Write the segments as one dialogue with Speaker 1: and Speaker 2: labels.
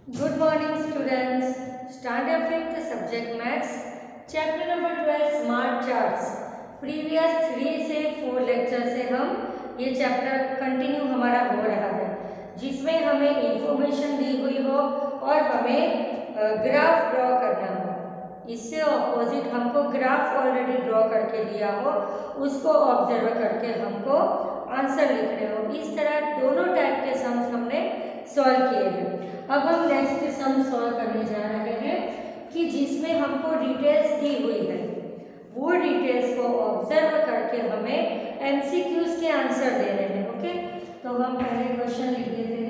Speaker 1: Good morning students. Standard 5th subject maths. Chapter number 12 smart charts. Previous 3 से 4 lecture से हम ये chapter continue हमारा हो रहा है जिसमें हमें इंफॉर्मेशन दी हुई हो और हमें ग्राफ ड्रॉ करना हो। इससे ऑपोजिट हमको ग्राफ ऑलरेडी ड्रॉ करके दिया हो, उसको ऑब्जर्व करके हमको आंसर लिखने हो। इस तरह दोनों टाइप के सम्स हमने सॉल्व किए हैं। अब हम नेक्स्ट सम सॉल्व करने जा रहे हैं कि जिसमें हमको डिटेल्स दी हुई है, वो डिटेल्स को ऑब्जर्व करके हमें एमसीक्यूज के आंसर देने हैं। ओके, तो हम पहले क्वेश्चन लिख देते हैं।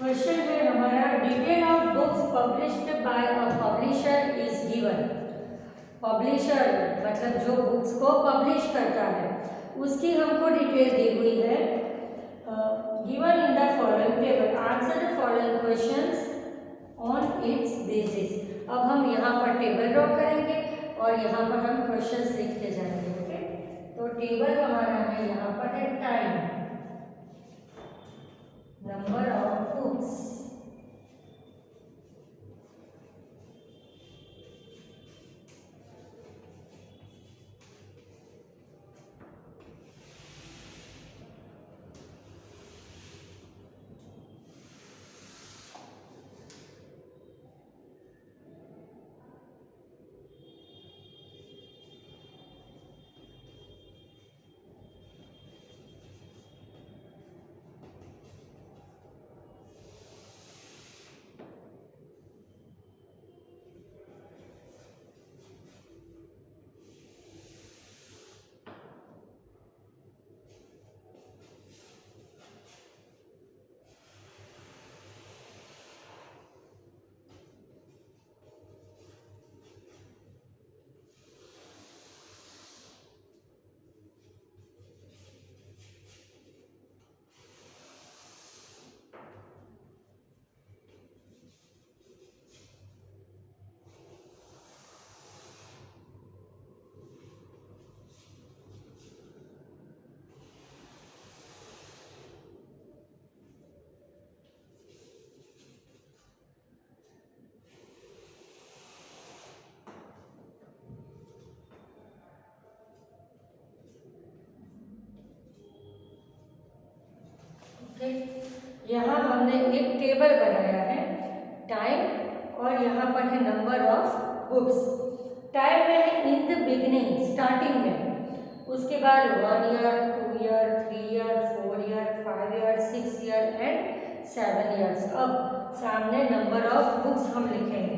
Speaker 1: क्वेश्चन है हमारा, detail of books published by a publisher is given. Publisher मतलब जो बुक्स को पब्लिश करता है उसकी हमको डिटेल दी हुई है। Given in the following table, answer the following questions on it's basis. अब हम यहाँ पर टेबल ड्रॉ करेंगे और यहाँ पर हम क्वेश्चंस लिखते जाएंगे। ओके, तो टेबल हमारा है, यहाँ पर है टाइम, number of books, यहाँ हमने एक टेबल बनाया है टाइम और यहाँ पर है नंबर ऑफ बुक्स। टाइम में है इन द बिगिनिंग, स्टार्टिंग में, उसके बाद 1 year, 2 year, 3 year, 4 year, 5 year, 6 year and 7 years. अब सामने नंबर ऑफ बुक्स हम लिखेंगे।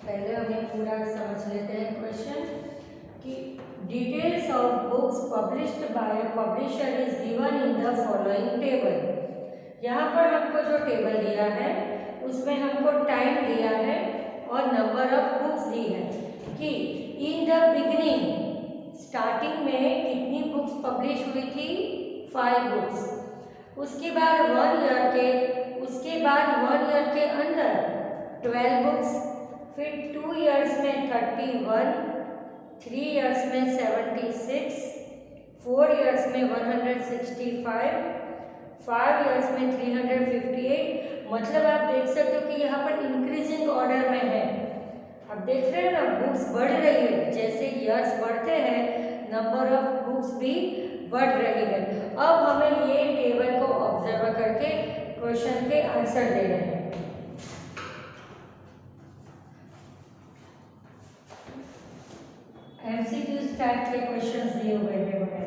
Speaker 1: पहले हमें पूरा समझ लेते हैं क्वेश्चन कि details of books published by publisher is given in the following table. यहाँ पर हमको जो टेबल दिया है उसमें हमको टाइम दिया है और नंबर ऑफ बुक्स दी है। कि इन द बिगिनिंग स्टार्टिंग में कितनी बुक्स पब्लिश हुई थी, 5 बुक्स। उसके बाद 1 ईयर के अंदर 12 बुक्स, फिर 2 इयर्स में 31, 3 इयर्स में 76, 4 इयर्स में 165, 5 इयर्स में 358। मतलब आप देख सकते हो कि यहाँ पर इंक्रीजिंग ऑर्डर में है। अब देख रहे हैं ना, बुक्स बढ़ रही है, जैसे इयर्स बढ़ते हैं नंबर ऑफ बुक्स भी बढ़ रही है। अब हमें ये टेबल को ऑब्जर्व करके क्वेश्चन के आंसर देने हैं। एमसीक्यू टाइप के क्वेश्चंस दिए हुए हैं हमें।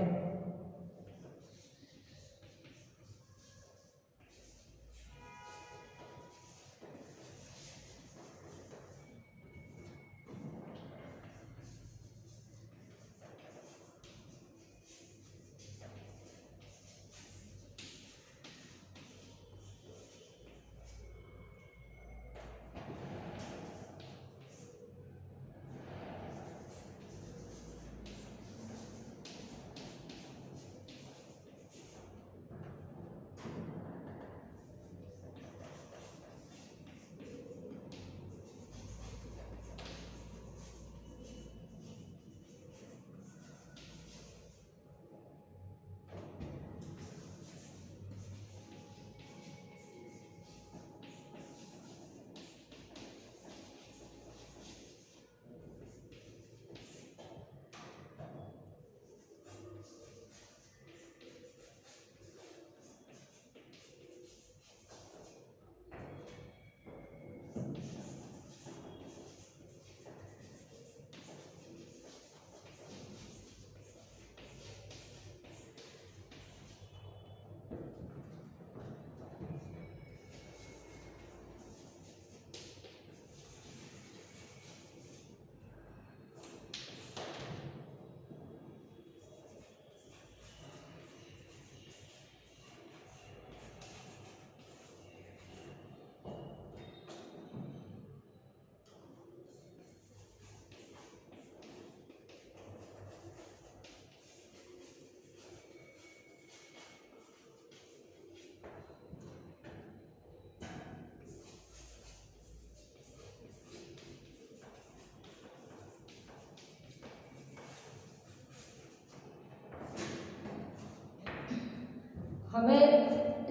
Speaker 1: हमें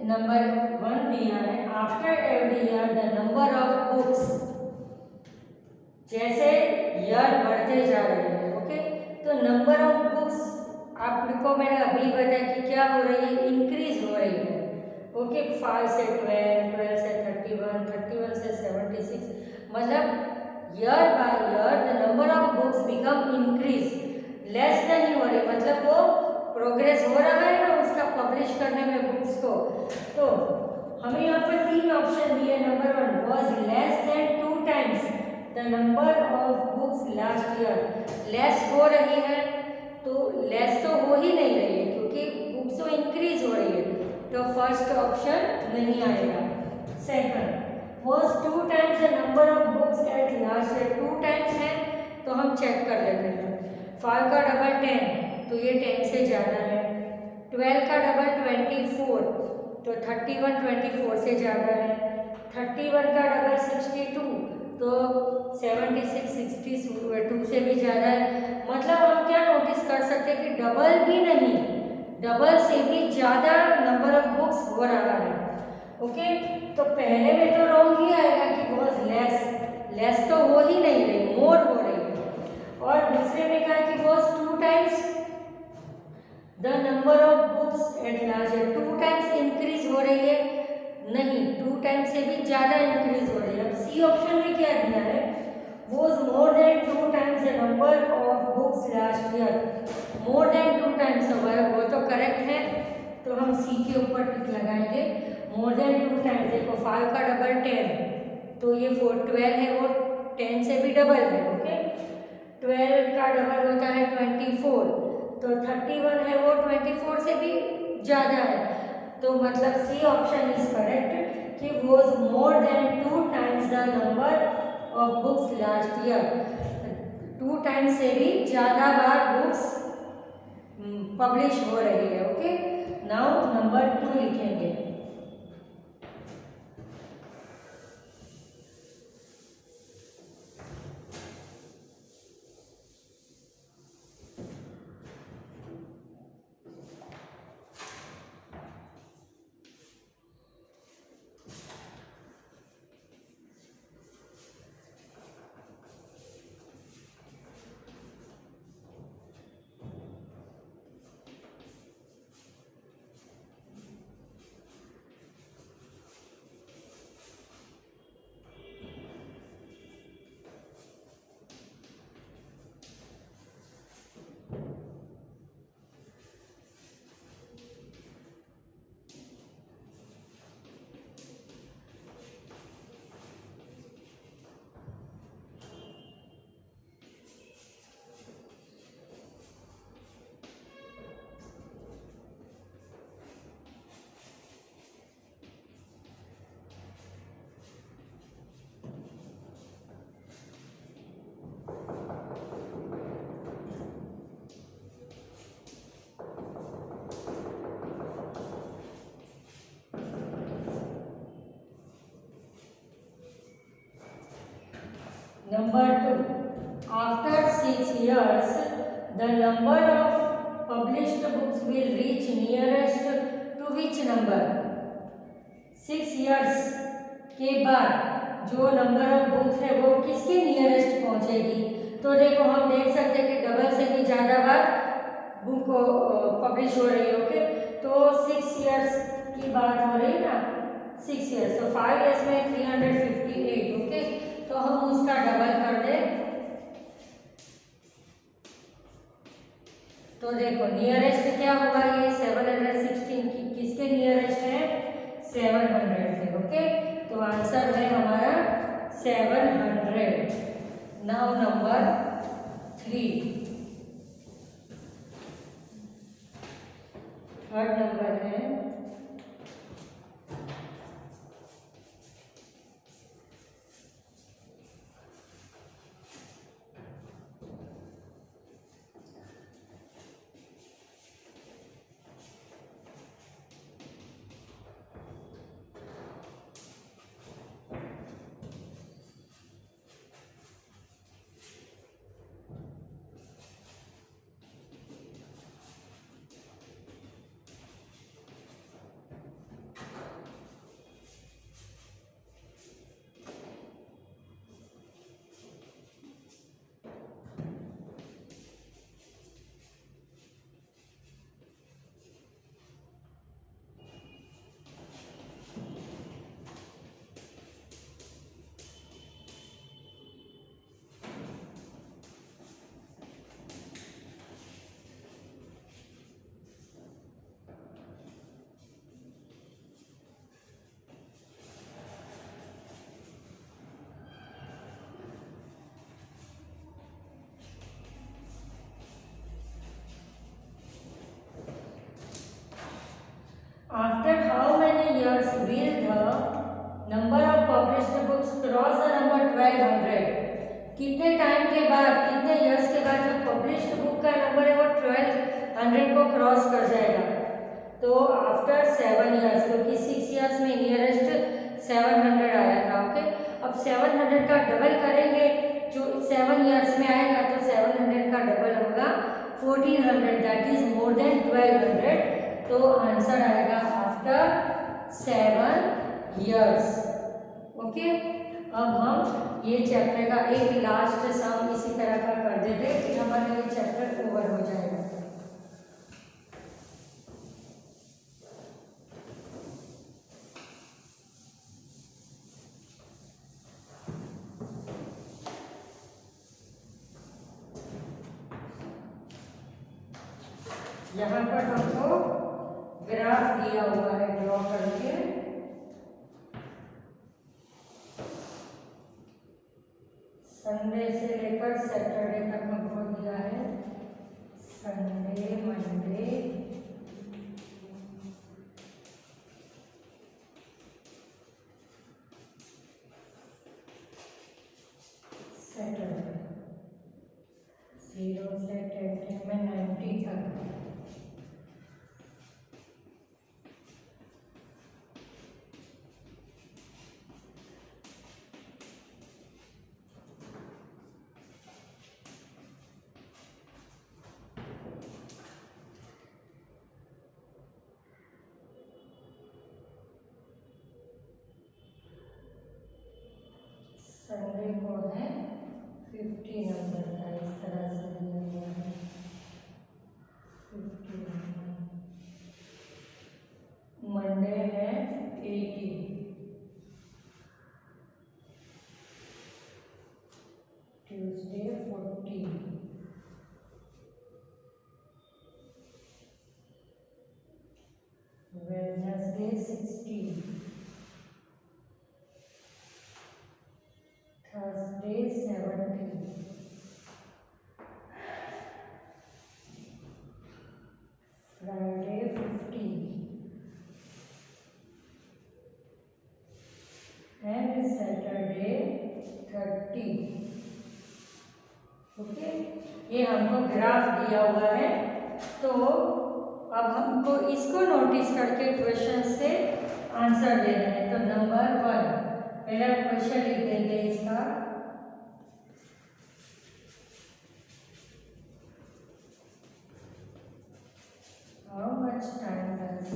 Speaker 1: नंबर 1 दिया है, after every year the number of books, जैसे ईयर बढ़ते जा रहे हैं, ओके, तो नंबर ऑफ बुक्स आपको मैंने अभी बताया कि क्या हो रही है, इंक्रीज हो रही है, ओके। 5 से 12, 12 से 31, 31 से 76, मतलब year by year the number of books become increase, less नहीं हो रही, मतलब वो प्रोग्रेस हो रहा है ना उसका पब्लिश करने में बुक्स को। तो हमें यहाँ पर 3 ऑप्शन दिए। Number 1 was less than 2 times the number of books last year, less हो रही है, तो लेस तो हो ही नहीं रही है क्योंकि बुक्स तो इंक्रीज हो रही है, तो फर्स्ट ऑप्शन नहीं आएगा। Second was 2 times the number of books at last year, 2 times है तो हम चेक कर लेते हैं। 5 का डबल 10, तो ये 10 से ज़्यादा है। 12 का डबल 24, तो 31 24 से ज़्यादा है। 31 का डबल 62, तो 76 62 से भी ज़्यादा है। मतलब हम क्या नोटिस कर सकते हैं कि डबल भी नहीं, डबल से भी ज़्यादा नंबर ऑफ बुक्स हो रहा है, ओके। तो पहले में तो रॉन्ग ही आएगा कि वॉज लेस, लेस तो हो ही नहीं रही, मोर हो रही है। और दूसरे में कहा कि was 2 times the number of books at last year, 2 times increase हो रही है, नहीं 2 टाइम्स से भी ज़्यादा इंक्रीज हो रही है। अब सी ऑप्शन में क्या दिया है, was more than 2 times the number of books last year, more than 2 times होगा, वो तो करेक्ट है, तो हम सी के ऊपर टिक लगाएंगे। मोर देन 2 टाइम्स, देखो 5 का डबल 10, तो ये 12 है, वो 10 से भी डबल है, ओके। 12 का डबल होता है 24, तो 31 है वो 24 से भी ज़्यादा है, तो मतलब सी ऑप्शन इज करेक्ट कि was more than 2 times the number of books last year. 2 2 times से भी ज़्यादा बार बुक्स पब्लिश हो रही है। ओके, नाउ नंबर 2 लिखेंगे। Number 2. After 6 years, the number of published books will reach nearest to which number? 6 years के बाद जो नंबर ऑफ बुक्स है वो किसके नियरेस्ट पहुंचेगी? तो देखो हम देख सकते हैं कि डबल से भी ज़्यादा बार बुक पब्लिश हो रही है। ओके, तो 6 इयर्स की बात हो रही है ना, 6 इयर्स, तो 5 इयर्स में 358। ओके, तो हम उसका डबल कर दें तो देखो नियरेस्ट क्या होगा, ये 716 किसके नियरेस्ट है? 700 के। ओके, तो आंसर है हमारा 700। नाउ नंबर 3, थर्ड नंबर है After how many years will the number of published books cross the number 1200? कितने टाइम के बाद, कितने इयर्स के बाद जो पब्लिश्ड बुक का नंबर है वो 1200 को क्रॉस कर जाएगा? तो आफ्टर 7 इयर्स, क्योंकि 6 इयर्स में नियरेस्ट 700 आया था। ओके, अब 700 का डबल करेंगे, जो 7 इयर्स में आएगा तो 700 का डबल होगा 1400, दैट इज मोर देन 1200। तो आंसर आएगा आफ्टर 7 इयर्स। ओके, अब हम ये चैप्टर का एक लास्ट सम इसी तरह का कर देते हैं, फिर हमारा ये चैप्टर ओवर हो जाएगा। यहाँ पर हमको ग्राफ दिया हुआ है, ड्रॉ करके संडे से लेकर सैटरडे तक हमको दिया है। Sunday, Monday, Saturday. 0 से 10 तक में 90 तक। संडे को है 50 नंबर का, इस तरह से दिया गया है 50 नंबर। मंडे है 80, Tuesday 40, Wednesday 60, Thursday 70, Friday 50 and Saturday 30। Okay, ये हमको ग्राफ दिया हुआ है, तो अब हमको इसको नोटिस करके क्वेश्चन से आंसर देना है। तो नंबर 1 पहला क्वेश्चन लिख देंगे इसका। How much time does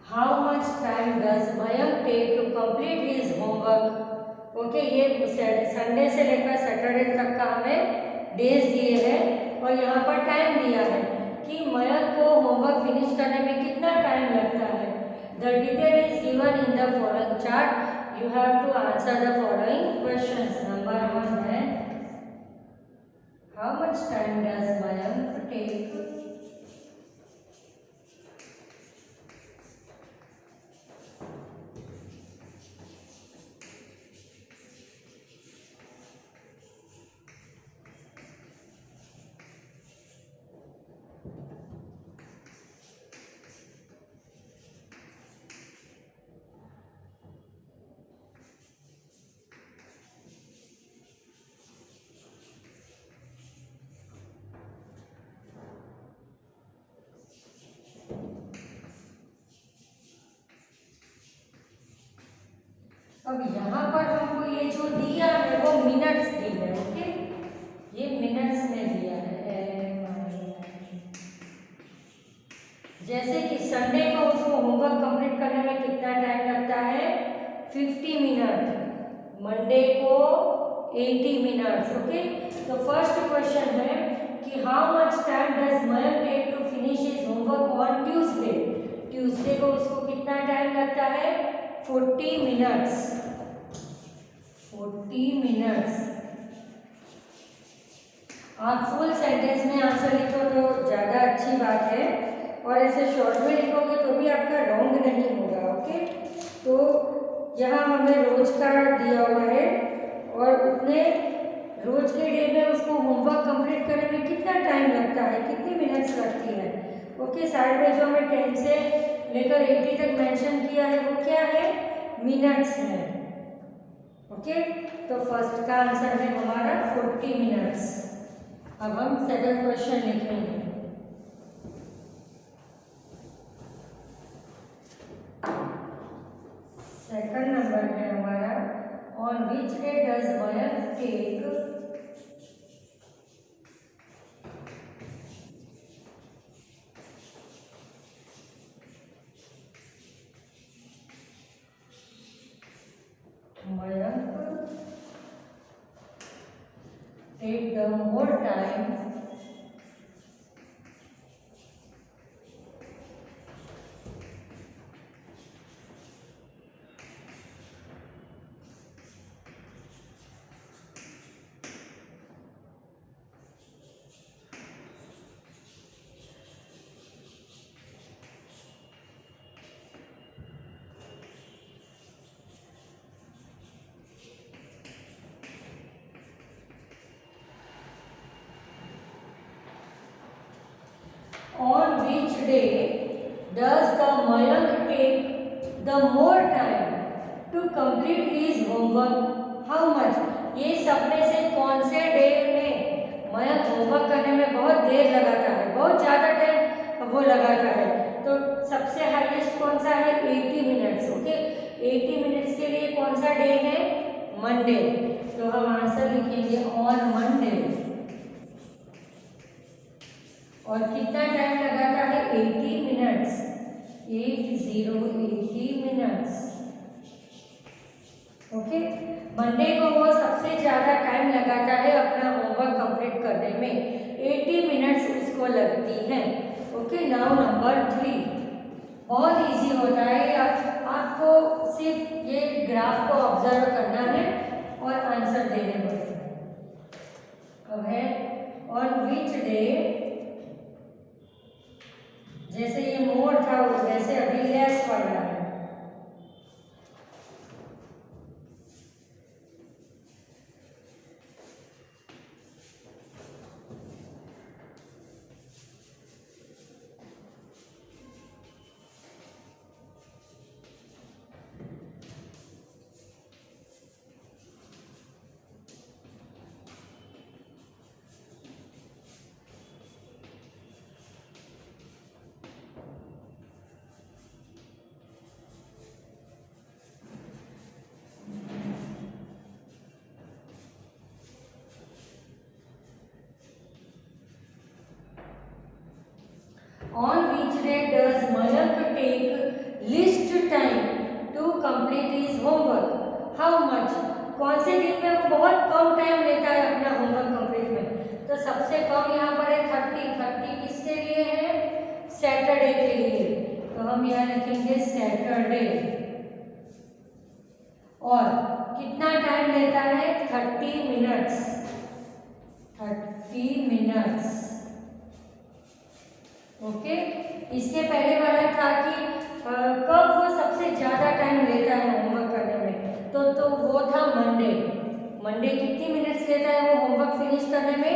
Speaker 1: how much time does Mayank take to complete his homework. Okay, ये संडे से लेकर सैटरडे तक का हमें डेज दिए हैं और यहाँ पर टाइम दिया है कि मयंक को होमवर्क फिनिश करने में कितना टाइम लगता है। The detail is given in the following chart. You have to answer the following questions. Number 1 है how much time does Mayank take अब यहाँ पर हमको ये जो दिया है वो मिनट्स दी है। ओके, ये मिनट्स में दिया है। जैसे कि संडे को उसको होमवर्क कंप्लीट करने में कितना टाइम लगता है 50 मिनट, मंडे को 80 मिनट्स। ओके, तो फर्स्ट क्वेश्चन है कि how much time does Mayank take to finish his homework on Tuesday. Tuesday को उसको कितना टाइम लगता है 40 मिनट्स। 40 मिनट्स। आप फुल सेंटेंस में आंसर लिखो तो ज़्यादा अच्छी बात है, और ऐसे शॉर्ट में लिखोगे तो भी आपका रॉन्ग नहीं होगा। ओके, तो यहाँ हमें रोज का दिया हुआ है और उतने रोज के डे में उसको होमवर्क कंप्लीट करने में कितना टाइम लगता है, कितनी मिनट्स लगती है। ओके, साइड में जो हमें 10 से लेकर 80 तक मेंशन किया है वो क्या है, मिनट्स है। ओके, तो फर्स्ट का आंसर है हमारा 40 मिनट्स। अब हम सेकंड क्वेश्चन लिखेंगे। सेकंड नंबर है हमारा on which day does Mayank take take the more time on which day does the Mayank take the more time to complete his homework? How much? ये सब में से कौन से डे में मयंक होमवर्क करने में बहुत देर लगाता है, बहुत ज़्यादा टाइम वो लगाता है? तो सबसे हाईएस्ट कौन सा है? 80 मिनट्स। ओके, 80 मिनट्स के लिए कौन सा डे है? मंडे। तो हम आंसर लिखेंगे ऑन मंडे। और कितना टाइम लगाता है? 80 मिनट्स। 80 मिनट्स। ओके, मंडे को वो सबसे ज़्यादा टाइम लगाता है अपना होमवर्क कंप्लीट करने में। 80 मिनट्स उसको लगती हैं। ओके, नाउ नंबर 3 बहुत इजी होता है। आपको सिर्फ ये ग्राफ को ऑब्जर्व करना है और आंसर देने पड़ते हैं। अब है ऑन विच डे, जैसे ये मोर था वैसे अभी लेस पड़ रहा है। On which day does Mayank take least time to complete his homework? How much? कौन से दिन में वो बहुत कम टाइम लेता है अपना होमवर्क कंप्लीट में? तो सबसे कम यहाँ पर है 30। 30 किसके लिए है? सैटरडे के लिए। तो हम यहाँ लिखेंगे सैटरडे। और कितना टाइम लेता है? 30 मिनट्स। 30 मिनट्स। ओके, इसके पहले वाला था कि कब वो सबसे ज़्यादा टाइम लेता है होमवर्क करने में, तो वो था मंडे। मंडे कितनी मिनट्स लेता है वो होमवर्क फिनिश करने में?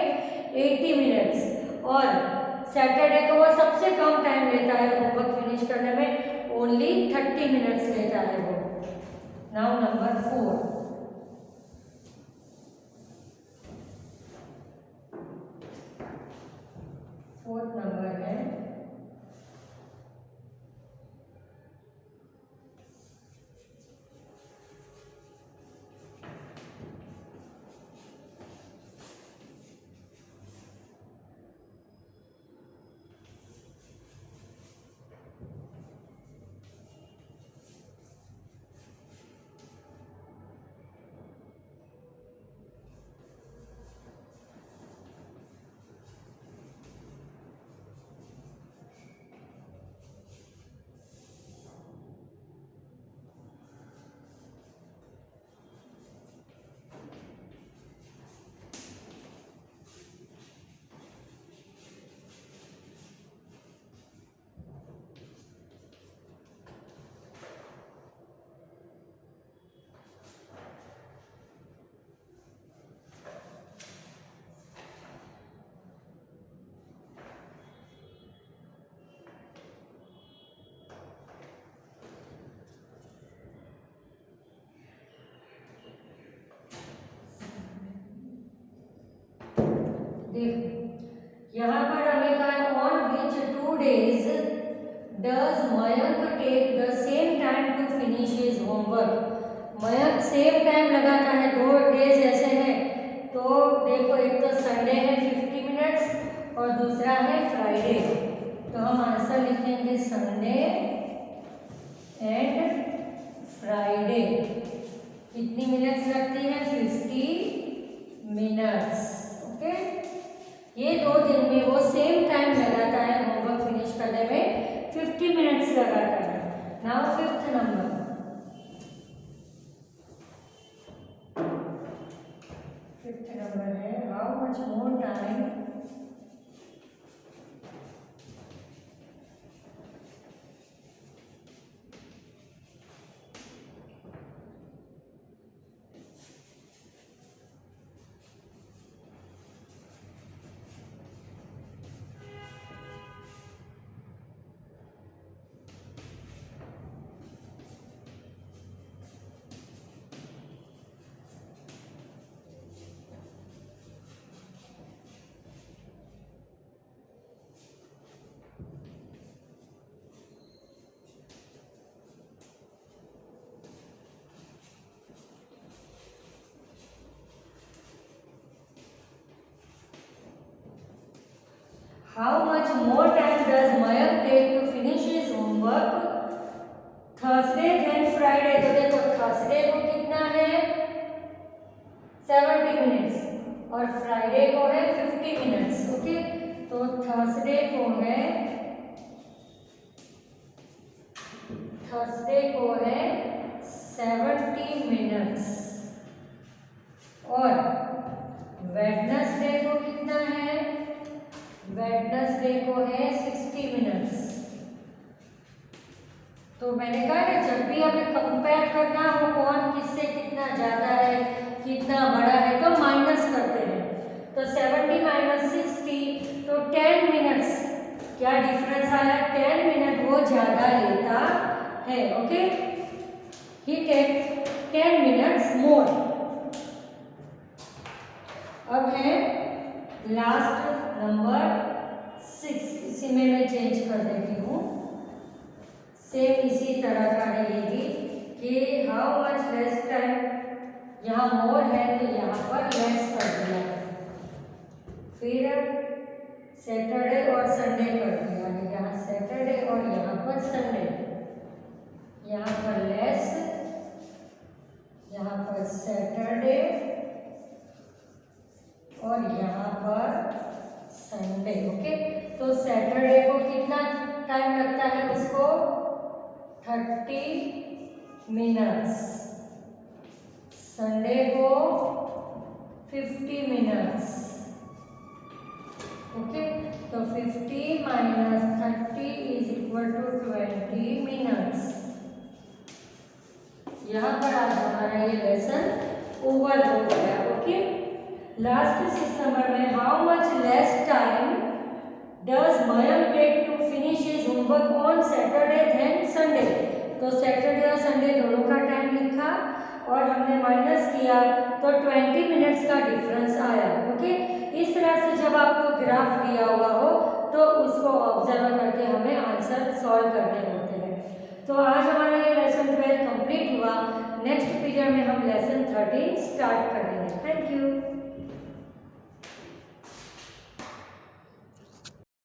Speaker 1: 80 मिनट्स। और सैटरडे को वो सबसे कम टाइम लेता है होमवर्क फिनिश करने में, ओनली 30 मिनट्स लेता है वो। नाउ नंबर 4 फोर्थ नंबर है देखो यहाँ पर हमें कहा on which 2 days does Mayank take the same time to finish his homework. Mayank same time लगाता है, 2 डेज ऐसे हैं। तो देखो एक तो संडे है 50 मिनट्स और दूसरा है फ्राइडे। तो हम आंसर लिखेंगे संडे एंड फ्राइडे। कितनी मिनट्स लगती है? 50 मिनट्स। ओके, ये 2 दिन में वो सेम टाइम लगाता है होमवर्क फिनिश करने में, 50 मिनट्स लगाता है। Now 5th number, 5th number है how much more time How much more time does Mayank take to finish his homework Thursday then Friday? तो देखो थर्सडे को कितना है 70 मिनट्स और फ्राइडे को है 50 मिनट्स। ओके, तो थर्सडे को है 70 मिनट्स और वेडनेसडे को कितना है, वेडनेसडे को है 60 मिनट्स। तो मैंने कहा कि जब भी हमें कंपेयर करना हो कौन किससे कितना ज़्यादा है कितना बड़ा है तो माइनस करते हैं। तो 70 माइनस 60 तो 10 मिनट्स, क्या डिफरेंस आया, 10 मिनट वो ज़्यादा लेता है। ओके, ही टेक 10 मिनट्स मोर। अब है लास्ट नंबर 6, इसी में मैं चेंज कर देती हूँ, सेम इसी तरह का है ये भी कि हाउ मच लेस टाइम, यहाँ मोर है तो यहाँ पर लेस कर दिया, फिर सैटरडे और संडे कर दिया है, यहाँ सैटरडे और यहाँ पर संडे, यहाँ पर लेस, यहाँ पर सैटरडे और यहाँ पर संडे। ओके, तो सैटरडे को कितना टाइम लगता है उसको 30 मिनट्स, संडे को 50 मिनट्स। ओके, तो 50 minus 30 is equal to 20 minutes. यहाँ पर आज हमारा ये लेसन ओवर हो गया। ओके, लास्ट 6 नंबर में how much less time does Mayank take to finish his homework on Saturday than Sunday. तो सैटरडे और संडे दोनों का टाइम लिखा और हमने माइनस किया तो 20 मिनट्स का डिफरेंस आया। ओके, इस तरह से जब आपको ग्राफ दिया हुआ हो तो उसको ऑब्जर्व करके हमें आंसर सॉल्व करने होते हैं। तो आज हमारा ये लेसन 12 कंप्लीट हुआ। नेक्स्ट पीरियड में हम लेसन 13 स्टार्ट करेंगे। Thank you.